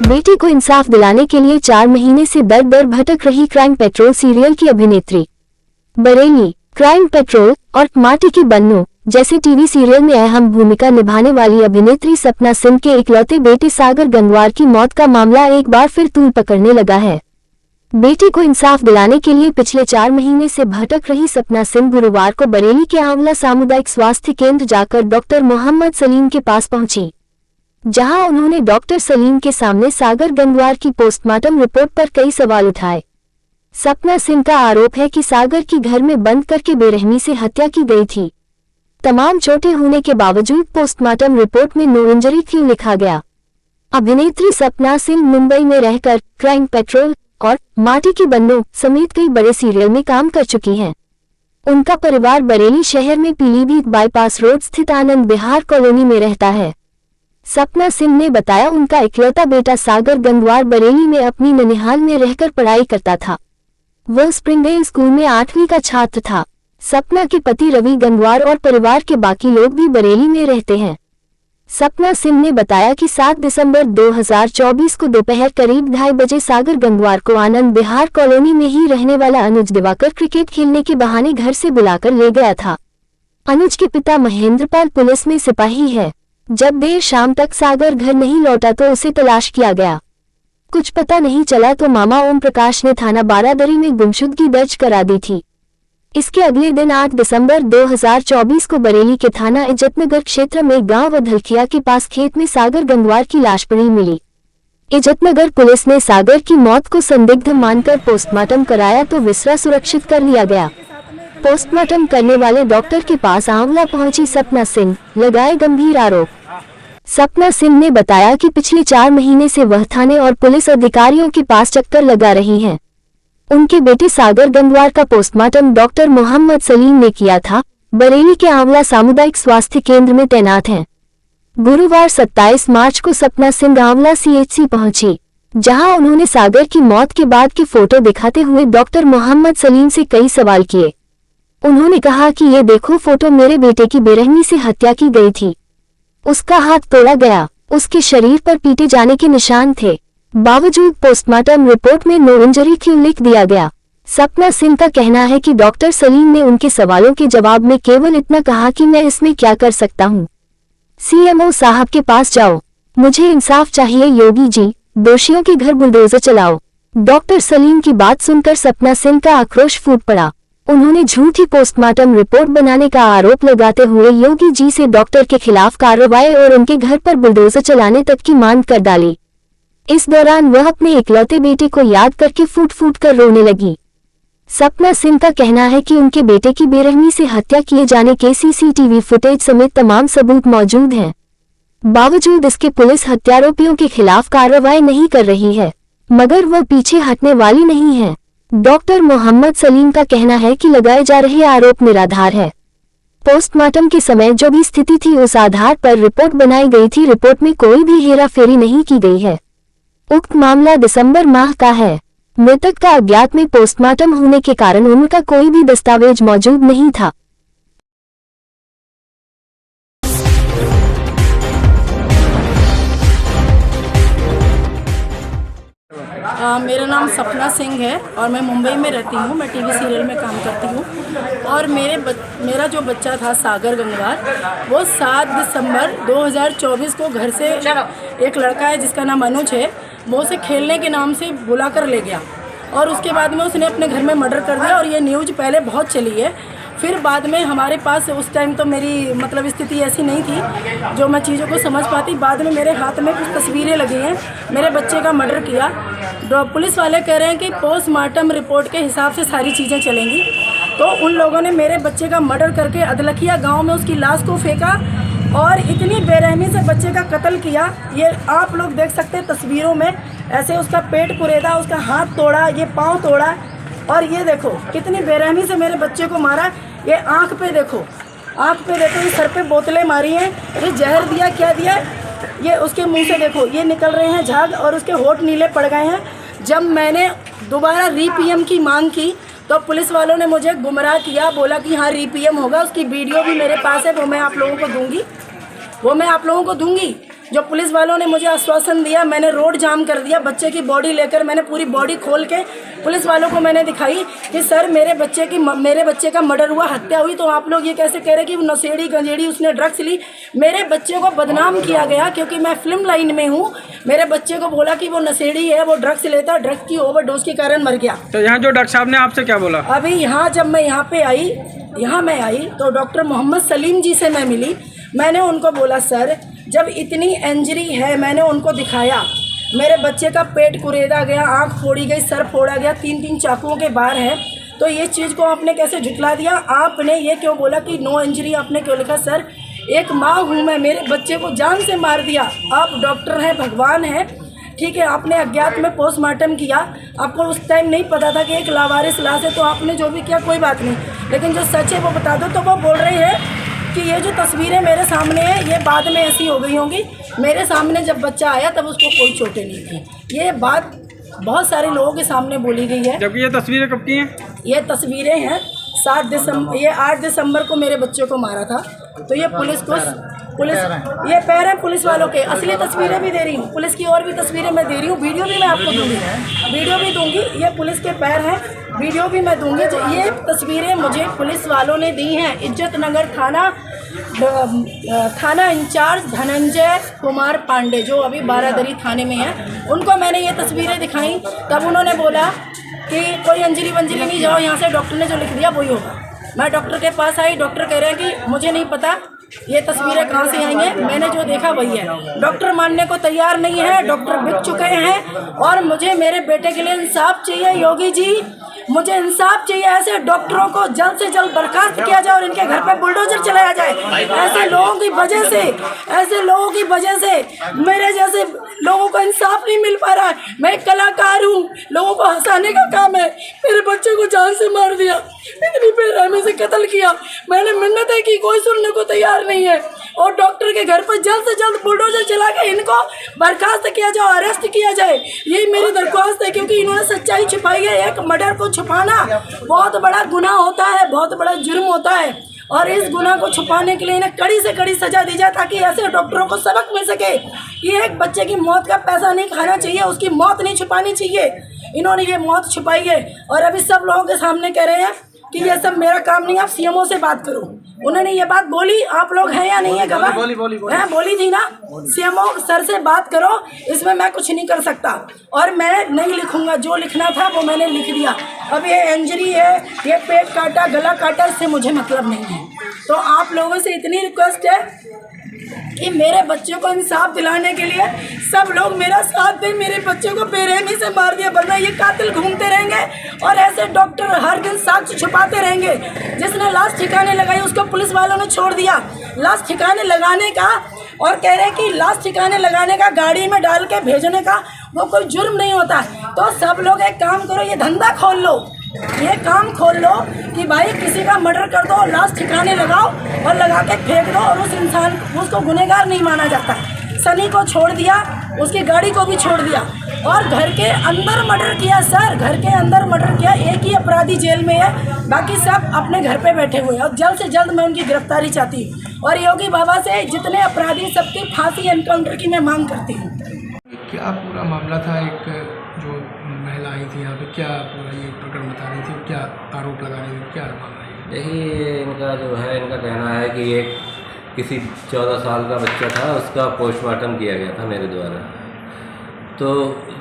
बेटी को इंसाफ दिलाने के लिए 4 महीने से दर दर भटक रही क्राइम पेट्रोल सीरियल की अभिनेत्री। बरेली। क्राइम पेट्रोल और माटी की बन्नू जैसे टीवी सीरियल में अहम भूमिका निभाने वाली अभिनेत्री सपना सिंह के इकलौते बेटे सागर गंगवार की मौत का मामला एक बार फिर तूल पकड़ने लगा है। बेटी को इंसाफ दिलाने के लिए पिछले 4 महीने से भटक रही सपना सिंह गुरुवार को बरेली के आंवला सामुदायिक स्वास्थ्य केंद्र जाकर डॉक्टर मोहम्मद सलीम के पास पहुंची, जहां उन्होंने डॉक्टर सलीम के सामने सागर गंगवार की पोस्टमार्टम रिपोर्ट पर कई सवाल उठाए। सपना सिंह का आरोप है कि सागर की घर में बंद करके बेरहमी से हत्या की गई थी। तमाम चोटें होने के बावजूद पोस्टमार्टम रिपोर्ट में नो इंजरी क्यों लिखा गया। अभिनेत्री सपना सिंह मुंबई में रहकर क्राइम पेट्रोल और माटी की बन्नू समेत कई बड़े सीरियल में काम कर चुकी हैं। उनका परिवार बरेली शहर में पीलीभीत बाईपास रोड स्थित आनंद विहार कॉलोनी में रहता है। सपना सिंह ने बताया उनका इकलौता बेटा सागर गंगवार बरेली में अपनी ननिहाल में रहकर पढ़ाई करता था। वह स्प्रिंगडेल स्कूल में 8वीं का छात्र था। सपना के पति रवि गंगवार और परिवार के बाकी लोग भी बरेली में रहते हैं। सपना सिंह ने बताया कि 7 दिसंबर 2024 को दोपहर करीब 2:30 बजे सागर गंगवार को आनंद विहार कॉलोनी में ही रहने वाला अनुज दिवाकर क्रिकेट खेलने के बहाने घर से बुलाकर ले गया था। अनुज के पिता महेंद्रपाल पुलिस में सिपाही है। जब देर शाम तक सागर घर नहीं लौटा तो उसे तलाश किया गया। कुछ पता नहीं चला तो मामा ओम प्रकाश ने थाना बारादरी में गुमशुदगी दर्ज करा दी थी। इसके अगले दिन 8 दिसंबर 2024 को बरेली के थाना इज्जतनगर क्षेत्र में गांव वधलखिया के पास खेत में सागर गंगवार की लाश पड़ी मिली। इज्जतनगर पुलिस ने सागर की मौत को संदिग्ध मानकर पोस्टमार्टम कराया तो विसरा सुरक्षित कर लिया गया। पोस्टमार्टम करने वाले डॉक्टर के पास आंवला पहुंची सपना सिंह, लगाए गंभीर आरोप। सपना सिंह ने बताया कि पिछले 4 महीने से वह थाने और पुलिस अधिकारियों के पास चक्कर लगा रही हैं। उनके बेटे सागर गंगवार का पोस्टमार्टम डॉक्टर मोहम्मद सलीम ने किया था। बरेली के आंवला सामुदायिक स्वास्थ्य केंद्र में तैनात हैं। गुरुवार 27 मार्च को सपना सिंह आंवला CHC पहुंची, जहां उन्होंने सागर की मौत के बाद की फोटो दिखाते हुए डॉक्टर मोहम्मद सलीम से कई सवाल किए। उन्होंने कहा कि ये देखो फोटो, मेरे बेटे की बेरहमी से हत्या की गई थी। उसका हाथ तोड़ा गया, उसके शरीर पर पीटे जाने के निशान थे। बावजूद पोस्टमार्टम रिपोर्ट में नो इंजरी क्यों लिख दिया गया। सपना सिंह का कहना है कि डॉक्टर सलीम ने उनके सवालों के जवाब में केवल इतना कहा कि मैं इसमें क्या कर सकता हूँ। CMO साहब के पास जाओ, मुझे इंसाफ चाहिए योगी जी, दोषियों के घर बुलडोजर चलाओ। डॉक्टर सलीम की बात सुनकर सपना सिंह का आक्रोश फूट पड़ा। उन्होंने झूठी पोस्टमार्टम रिपोर्ट बनाने का आरोप लगाते हुए योगी जी से डॉक्टर के खिलाफ कार्रवाई और उनके घर पर बुलडोजर चलाने तक की मांग कर डाली। इस दौरान वह अपने इकलौते बेटे को याद करके फूट फूट कर रोने लगी। सपना सिंह का कहना है कि उनके बेटे की बेरहमी से हत्या किए जाने के CCTV फुटेज समेत तमाम सबूत मौजूद हैं। बावजूद इसके पुलिस हत्यारोपियों के खिलाफ कार्रवाई नहीं कर रही है, मगर वह पीछे हटने वाली नहीं है। डॉक्टर मोहम्मद सलीम का कहना है कि लगाए जा रहे आरोप निराधार है। पोस्टमार्टम के समय जो भी स्थिति थी उस आधार पर रिपोर्ट बनाई गई थी। रिपोर्ट में कोई भी हेराफेरी नहीं की गई है। उक्त मामला दिसंबर माह का है। मृतक का अज्ञात में पोस्टमार्टम होने के कारण उनका कोई भी दस्तावेज मौजूद नहीं था। मेरा नाम सपना सिंह है और मैं मुंबई में रहती हूँ। मैं टीवी सीरियल में काम करती हूँ और मेरा जो बच्चा था सागर गंगवार, वो 7 दिसंबर 2024 को घर से एक लड़का है जिसका नाम अनुज है, वो उसे खेलने के नाम से बुला कर ले गया और उसके बाद में उसने अपने घर में मर्डर कर दिया। और ये न्यूज़ पहले बहुत चली है। फिर बाद में हमारे पास उस टाइम तो मेरी मतलब स्थिति ऐसी नहीं थी जो मैं चीज़ों को समझ पाती। बाद में मेरे हाथ में कुछ तस्वीरें लगी हैं, मेरे बच्चे का मर्डर किया। पुलिस वाले कह रहे हैं कि पोस्टमार्टम रिपोर्ट के हिसाब से सारी चीज़ें चलेंगी। तो उन लोगों ने मेरे बच्चे का मर्डर करके अदलखिया गांव में उसकी लाश को फेंका और इतनी बेरहमी से बच्चे का कत्ल किया। ये आप लोग देख सकते हैं तस्वीरों में, ऐसे उसका पेट कुरेदा, उसका हाथ तोड़ा, ये पाँव तोड़ा और ये देखो कितनी बेरहमी से मेरे बच्चे को मारा। ये आँख पे देखो, ये सर पे बोतलें मारी हैं, ये जहर दिया, क्या दिया, ये उसके मुंह से देखो ये निकल रहे हैं झाग और उसके होठ नीले पड़ गए हैं। जब मैंने दोबारा री-PM की मांग की तो पुलिस वालों ने मुझे गुमराह किया, बोला कि हाँ रीपीएम होगा, उसकी वीडियो भी मेरे पास है, वो मैं आप लोगों को दूंगी। जो पुलिस वालों ने मुझे आश्वासन दिया, मैंने रोड जाम कर दिया, बच्चे की बॉडी लेकर मैंने पूरी बॉडी खोल के पुलिस वालों को मैंने दिखाई कि सर मेरे बच्चे का मर्डर हुआ, हत्या हुई, तो आप लोग ये कैसे कह रहे कि वो नशेड़ी गंजेड़ी उसने ड्रग्स ली। मेरे बच्चे को बदनाम किया गया क्योंकि मैं फिल्म लाइन में हूँ। मेरे बच्चे को बोला कि वो नशेड़ी है, वो ड्रग्स लेता, ड्रग्स की ओवरडोज के कारण मर गया। तो यहाँ जो डॉक्टर साहब ने आपसे क्या बोला? अभी जब मैं यहाँ मैं आई तो डॉक्टर मोहम्मद सलीम जी से मैं मिली। मैंने उनको बोला सर जब इतनी इंजरी है, मैंने उनको दिखाया, मेरे बच्चे का पेट कुरेदा गया, आंख फोड़ी गई, सर फोड़ा गया, 3-3 चाकुओं के बार हैं, तो ये चीज़ को आपने कैसे झुठला दिया? आपने ये क्यों बोला कि नो इंजरी? आपने क्यों लिखा? सर एक माँ हूँ मैं, मेरे बच्चे को जान से मार दिया। आप डॉक्टर हैं, भगवान हैं, ठीक है, आपने अज्ञात में पोस्टमार्टम किया, आपको उस टाइम नहीं पता था कि एक लावारिस लाश है, तो आपने जो भी किया कोई बात नहीं, लेकिन जो सच है वो बता दो। तो वो बोल रहे हैं कि ये जो तस्वीरें मेरे सामने है ये बाद में ऐसी हो गई होंगी, मेरे सामने जब बच्चा आया तब उसको कोई चोटें नहीं थी। ये बात बहुत सारे लोगों के सामने बोली गई है। जबकि ये तस्वीरें कब की हैं? ये तस्वीरें हैं 8 दिसंबर को मेरे बच्चे को मारा था। तो ये ये पैर हैं पुलिस वालों के, असली तस्वीरें भी दे रही हूँ, पुलिस की और भी तस्वीरें मैं दे रही हूँ, वीडियो भी मैं आपको दूंगी, ये पुलिस के पैर हैं, वीडियो भी मैं दूंगी। जो ये तस्वीरें मुझे पुलिस वालों ने दी हैं, इज्जत नगर थाना इंचार्ज धनंजय कुमार पांडे जो अभी बारादरी थाने में है, उनको मैंने ये तस्वीरें दिखाई। तब उन्होंने बोला कि कोई अंजलि वंजलि नहीं, जाओ यहाँ से, डॉक्टर ने जो लिख दिया वही होगा। मैं डॉक्टर के पास आई, डॉक्टर कह रहे हैं कि मुझे नहीं पता ये तस्वीरें कहाँ से आई हैं, मैंने जो देखा वही है। डॉक्टर मानने को तैयार नहीं है, डॉक्टर बिक चुके हैं, और मुझे मेरे बेटे के लिए इंसाफ चाहिए। योगी जी मुझे इंसाफ चाहिए, ऐसे डॉक्टरों को जल्द से जल्द बर्खास्त किया जाए और इनके घर पे बुलडोजर चलाया जाए। ऐसे लोगों की वजह से मेरे जैसे लोगों को इंसाफ नहीं मिल पा रहा है। मैं एक कलाकार हूँ, लोगों को हंसाने का काम है, मेरे बच्चे को जान से मार दिया, इतनी बेरहमी से कत्ल किया, मैंने मिन्नतें की, कोई सुनने को तैयार नहीं है। और डॉक्टर के घर पर जल्द से जल्द बुलडोजर चला के इनको बर्खास्त किया जाए, अरेस्ट किया जाए, यही मेरी दरख्वास्त है। क्योंकि इन्होंने सच्चाई छिपाई है। एक मर्डर को छुपाना बहुत बड़ा गुनाह होता है, बहुत बड़ा जुर्म होता है, और इस गुनाह को छुपाने के लिए इन्हें कड़ी से कड़ी सजा दी जाए ताकि ऐसे डॉक्टरों को सबक मिल सके कि एक बच्चे की मौत का पैसा नहीं खाना चाहिए, उसकी मौत नहीं छुपानी चाहिए। इन्होंने ये मौत छुपाई है और अभी सब लोगों के सामने कह रहे हैं कि ये सब मेरा काम नहीं, आप सीएमओ से बात करो। उन्होंने ये बात बोली, आप लोग हैं या नहीं है गवाह? बोली थी ना, सीएमओ सर से बात करो, इसमें मैं कुछ नहीं कर सकता और मैं नहीं लिखूंगा, जो लिखना था वो मैंने लिख दिया। अब ये इंजरी है, ये पेट काटा, गला काटा, इससे मुझे मतलब नहीं है। तो आप लोगों से इतनी रिक्वेस्ट है कि मेरे बच्चे को इंसाफ दिलाने के लिए सब लोग मेरा साथ दें। मेरे बच्चे को बेरहमी से मार दिया, वरना ये कातिल घूमते रहेंगे और ऐसे डॉक्टर हर दिन साक्ष्य छुपाते रहेंगे। जिसने लाश ठिकाने लगाई उसको पुलिस वालों ने छोड़ दिया। लाश ठिकाने लगाने का, और कह रहे हैं कि लाश ठिकाने लगाने का, गाड़ी में डाल के भेजने का वो कोई जुर्म नहीं होता। तो सब लोग एक काम करो, ये धंधा खोल लो, ये काम खोल लो कि भाई किसी का मर्डर कर दो, लाश ठिकाने लगाओ और लगा के फेंक दो, और उस इंसान उसको गुनहगार नहीं माना जाता। सनी को छोड़ दिया, उसकी गाड़ी को भी छोड़ दिया, और घर के अंदर मर्डर किया। सर घर के अंदर मर्डर किया, एक ही अपराधी जेल में है, बाकी सब अपने घर पे बैठे हुए हैं। और जल्द से जल्द मैं उनकी गिरफ्तारी चाहती हूँ और योगी बाबा से जितने अपराधी सबकी फांसी एनकाउंटर की मैं मांग करती हूँ। क्या पूरा मामला था? एक जो महिला आई थी यहाँ पे, क्या पूरा ये प्रकरण बता रही थी, क्या आरोप लगा रही थी, क्या मामला है? देखिए इनका जो है, इनका कहना है कि एक किसी 14 साल का बच्चा था, उसका पोस्टमार्टम किया गया था मेरे द्वारा। तो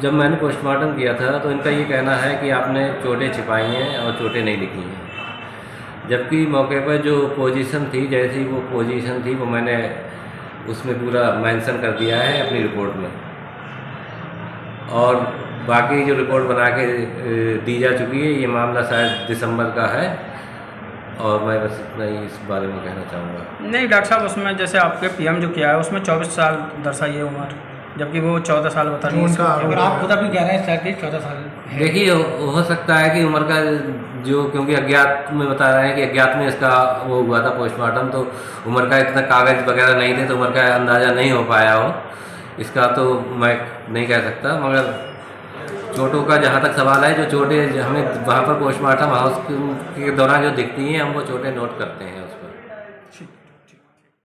जब मैंने पोस्टमार्टम किया था तो इनका ये कहना है कि आपने चोटें छिपाई हैं और चोटें नहीं लिखी हैं, जबकि मौके पर जो पोजीशन थी, जैसी वो पोजीशन थी वो मैंने उसमें पूरा मेंशन कर दिया है अपनी रिपोर्ट में, और बाकी जो रिपोर्ट बना के दी जा चुकी है। ये मामला शायद दिसंबर का है, और मैं बस इतना ही इस बारे में कहना चाहूँगा। नहीं डॉक्टर साहब, उसमें जैसे आपके पीएम जो किया है उसमें 24 साल दर्शाई है उम्र, जबकि वो 14 साल बता रही है। अगर आप खुद अभी कह रहे हैं कि 14 साल, देखिए हो सकता है कि उम्र का जो, क्योंकि अज्ञात में बता रहे हैं कि अज्ञात में इसका वो हुआ था पोस्टमार्टम, तो उम्र का इतना कागज़ वगैरह नहीं थे, तो उम्र का अंदाज़ा नहीं हो पाया हो, इसका तो मैं नहीं कह सकता। मगर चोटों का जहाँ तक सवाल है, जो चोटें हमें वहाँ पर पोस्टमार्टम हाउस के दौरान जो दिखती हैं, हम वो चोटें नोट करते हैं उस पर।